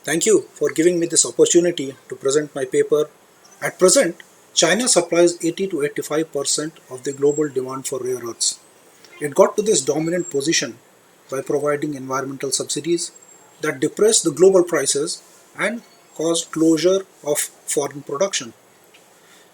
Thank you for giving me this opportunity to present my paper. At present, China supplies 80 to 85% of the global demand for rare earths. It got to this dominant position by providing environmental subsidies that depressed the global prices and caused closure of foreign production.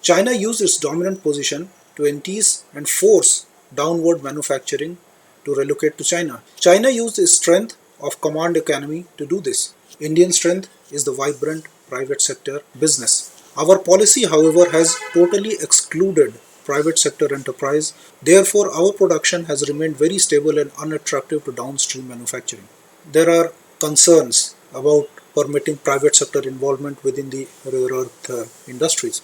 China used its dominant position to entice and force downward manufacturing to relocate to China. China used its strength of command economy to do this. Indian strength is the vibrant private sector business. Our policy, however, has totally excluded private sector enterprise. Therefore, our production has remained very stable and unattractive to downstream manufacturing. There are concerns about permitting private sector involvement within the rare earth industries.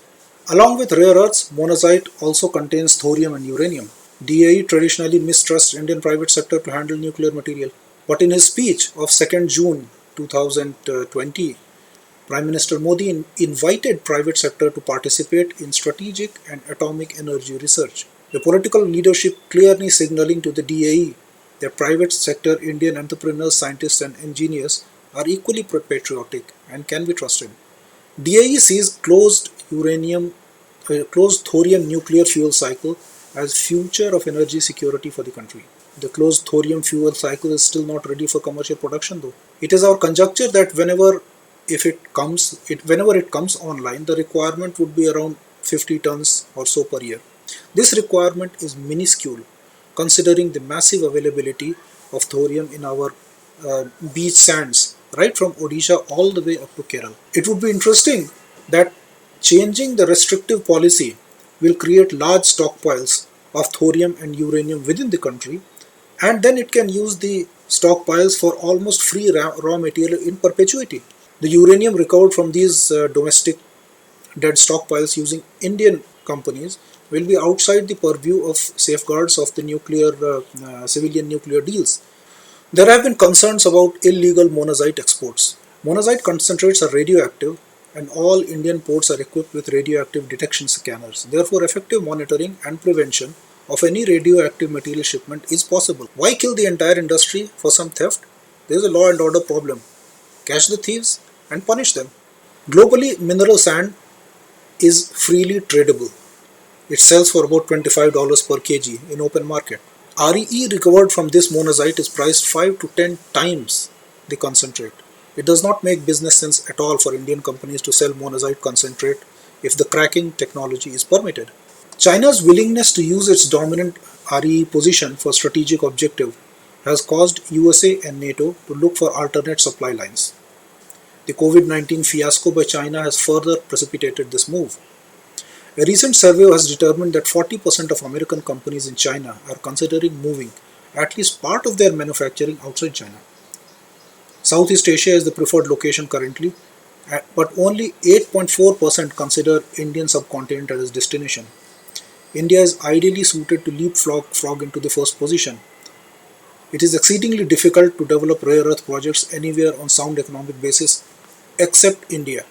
Along with rare earths, monazite also contains thorium and uranium. DAE traditionally mistrusts Indian private sector to handle nuclear material. But in his speech of 2nd June 2020, Prime Minister Modi invited private sector to participate in strategic and atomic energy research. The political leadership clearly signaling to the DAE that private sector Indian entrepreneurs, scientists and engineers are equally patriotic and can be trusted. DAE sees closed thorium nuclear fuel cycle as future of energy security for the country. The closed thorium fuel cycle is still not ready for commercial production though. It is our conjecture that whenever it comes online, the requirement would be around 50 tons or so per year. This requirement is minuscule considering the massive availability of thorium in our beach sands, right from Odisha all the way up to Kerala. It would be interesting that changing the restrictive policy will create large stockpiles of thorium and uranium within the country, and then it can use the stockpiles for almost free raw material in perpetuity. The uranium recovered from these domestic dead stockpiles using Indian companies will be outside the purview of safeguards of the civilian nuclear deals. There have been concerns about illegal monazite exports. Monazite concentrates are radioactive and all Indian ports are equipped with radioactive detection scanners. Therefore, effective monitoring and prevention of any radioactive material shipment is possible. Why kill the entire industry for some theft? There is a law and order problem. Catch the thieves and punish them. Globally, mineral sand is freely tradable. It sells for about $25 per kg in open market. REE recovered from this monazite is priced 5 to 10 times the concentrate. It does not make business sense at all for Indian companies to sell monazite concentrate if the cracking technology is permitted. China's willingness to use its dominant REE position for strategic objective has caused USA and NATO to look for alternate supply lines. The COVID-19 fiasco by China has further precipitated this move. A recent survey has determined that 40% of American companies in China are considering moving at least part of their manufacturing outside China. Southeast Asia is the preferred location currently, but only 8.4% consider Indian subcontinent as destination. India is ideally suited to leapfrog into the first position. It is exceedingly difficult to develop rare earth projects anywhere on sound economic basis except India.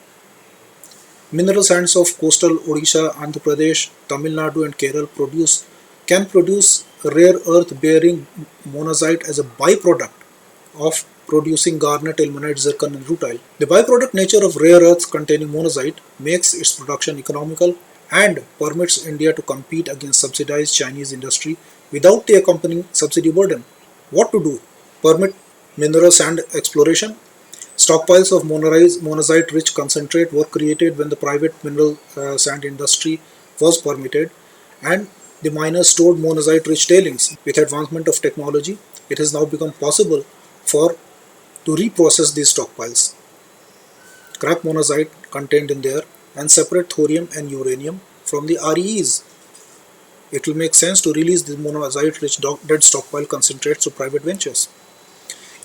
Mineral sands of coastal Odisha, Andhra Pradesh, Tamil Nadu and Kerala can produce rare earth bearing monazite as a byproduct of producing garnet, ilmenite, zircon and rutile. The byproduct nature of rare earths containing monazite makes its production economical and permits India to compete against subsidized Chinese industry without the accompanying subsidy burden. What to do? Permit mineral sand exploration. Stockpiles of monazite-rich concentrate were created when the private mineral sand industry was permitted, and the miners stored monazite-rich tailings. With advancement of technology, it has now become possible to reprocess these stockpiles, crack monazite contained in there, and separate thorium and uranium from the REEs. It will make sense to release the monazite-rich dead stockpile concentrates to private ventures.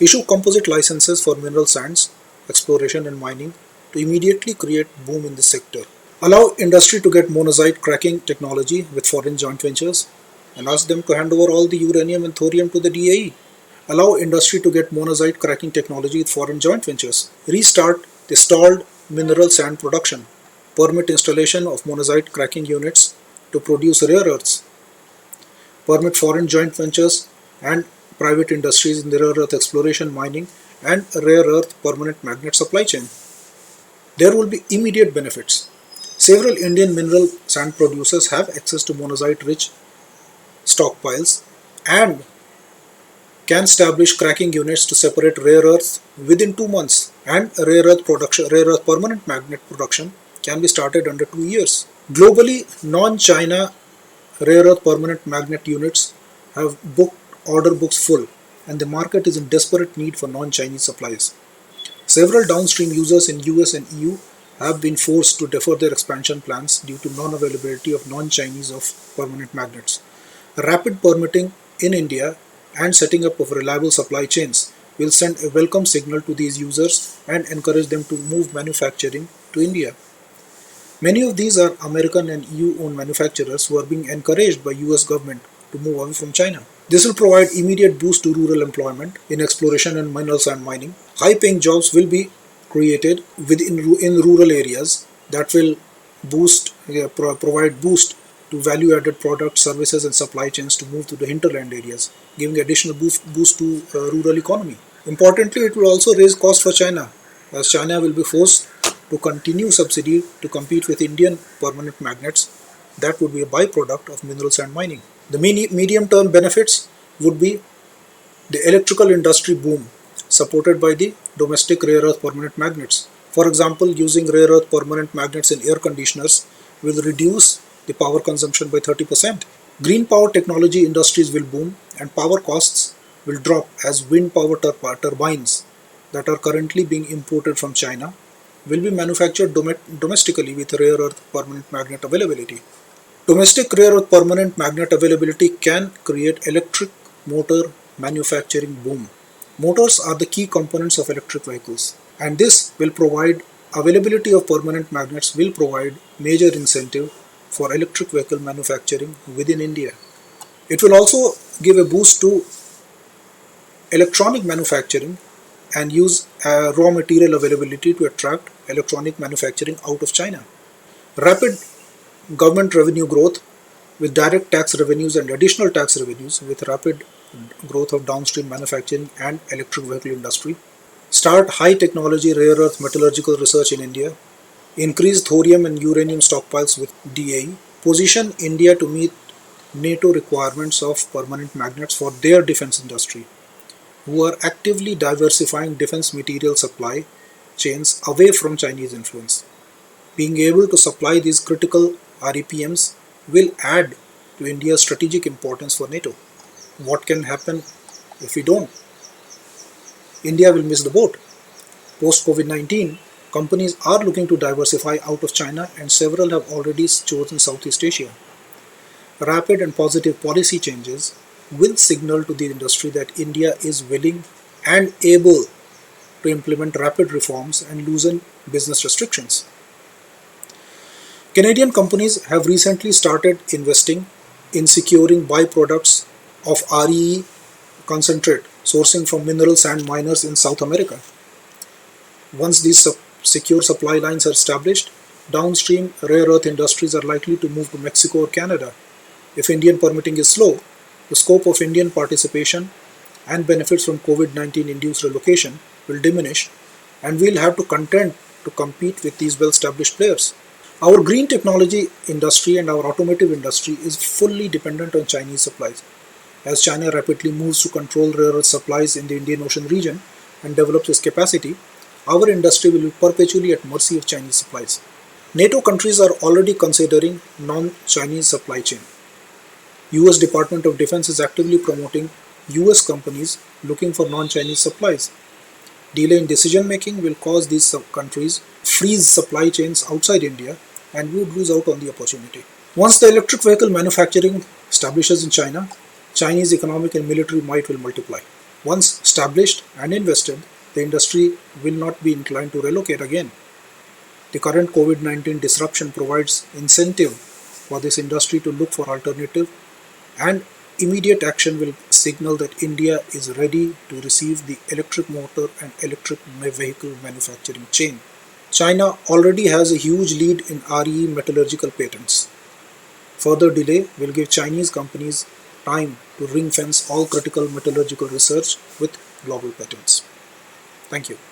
Issue composite licenses for mineral sands, exploration and mining to immediately create boom in this sector. Allow industry to get monazite cracking technology with foreign joint ventures and ask them to hand over all the uranium and thorium to the DAE. Allow industry to get monazite cracking technology with foreign joint ventures. Restart the stalled mineral sand production. Permit installation of monazite cracking units to produce rare earths. Permit foreign joint ventures and private industries in the rare earth exploration, mining and rare earth permanent magnet supply chain. There will be immediate benefits. Several Indian mineral sand producers have access to monazite rich stockpiles and can establish cracking units to separate rare earths within 2 months, and rare earth permanent magnet production can be started under 2 years. Globally, non-China rare earth permanent magnet units have booked order books full, and the market is in desperate need for non-Chinese supplies. Several downstream users in US and EU have been forced to defer their expansion plans due to non-availability of non-Chinese of permanent magnets. Rapid permitting in India and setting up of reliable supply chains will send a welcome signal to these users and encourage them to move manufacturing to India. Many of these are American and EU owned manufacturers who are being encouraged by US government to move away from China. This will provide immediate boost to rural employment in exploration and minerals and mining. High paying jobs will be created in rural areas that will provide boost to value added products, services and supply chains to move to the hinterland areas, giving additional boost to rural economy. Importantly, it will also raise cost for China, as China will be forced to continue subsidy to compete with Indian permanent magnets that would be a byproduct of minerals and mining. The medium-term benefits would be the electrical industry boom supported by the domestic rare earth permanent magnets. For example, using rare earth permanent magnets in air conditioners will reduce the power consumption by 30%. Green power technology industries will boom and power costs will drop as wind power turbines that are currently being imported from China will be manufactured domestically with rare earth permanent magnet availability. Domestic rare earth permanent magnet availability can create electric motor manufacturing boom. Motors are the key components of electric vehicles, and this will provide availability of permanent magnets will provide major incentive for electric vehicle manufacturing within India. It will also give a boost to electronic manufacturing and use raw material availability to attract electronic manufacturing out of China. Rapid government revenue growth with direct tax revenues and additional tax revenues with rapid growth of downstream manufacturing and electric vehicle industry. Start high technology rare earth metallurgical research in India. Increase thorium and uranium stockpiles with DAE. Position India to meet NATO requirements of permanent magnets for their defense industry, who are actively diversifying defense material supply chains away from Chinese influence. Being able to supply these critical REPMs will add to India's strategic importance for NATO. What can happen if we don't? India will miss the boat. Post COVID-19, companies are looking to diversify out of China and several have already chosen Southeast Asia. Rapid and positive policy changes will signal to the industry that India is willing and able to implement rapid reforms and loosen business restrictions. Canadian companies have recently started investing in securing byproducts of REE concentrate sourcing from mineral sand miners in South America. Once these secure supply lines are established, downstream rare earth industries are likely to move to Mexico or Canada. If Indian permitting is slow, the scope of Indian participation and benefits from COVID-19 induced relocation will diminish, and we'll have to contend to compete with these well-established players. Our green technology industry and our automotive industry is fully dependent on Chinese supplies. As China rapidly moves to control rare earth supplies in the Indian Ocean region and develops its capacity, our industry will be perpetually at mercy of Chinese supplies. NATO countries are already considering non-Chinese supply chain. US Department of Defense is actively promoting US companies looking for non-Chinese supplies. Delay in decision making will cause these countries freeze supply chains outside India, and we would lose out on the opportunity. Once the electric vehicle manufacturing establishes in China, Chinese economic and military might will multiply. Once established and invested, the industry will not be inclined to relocate again. The current COVID-19 disruption provides incentive for this industry to look for alternative, and immediate action will signal that India is ready to receive the electric motor and electric vehicle manufacturing chain. China already has a huge lead in RE metallurgical patents. Further delay will give Chinese companies time to ring-fence all critical metallurgical research with global patents. Thank you.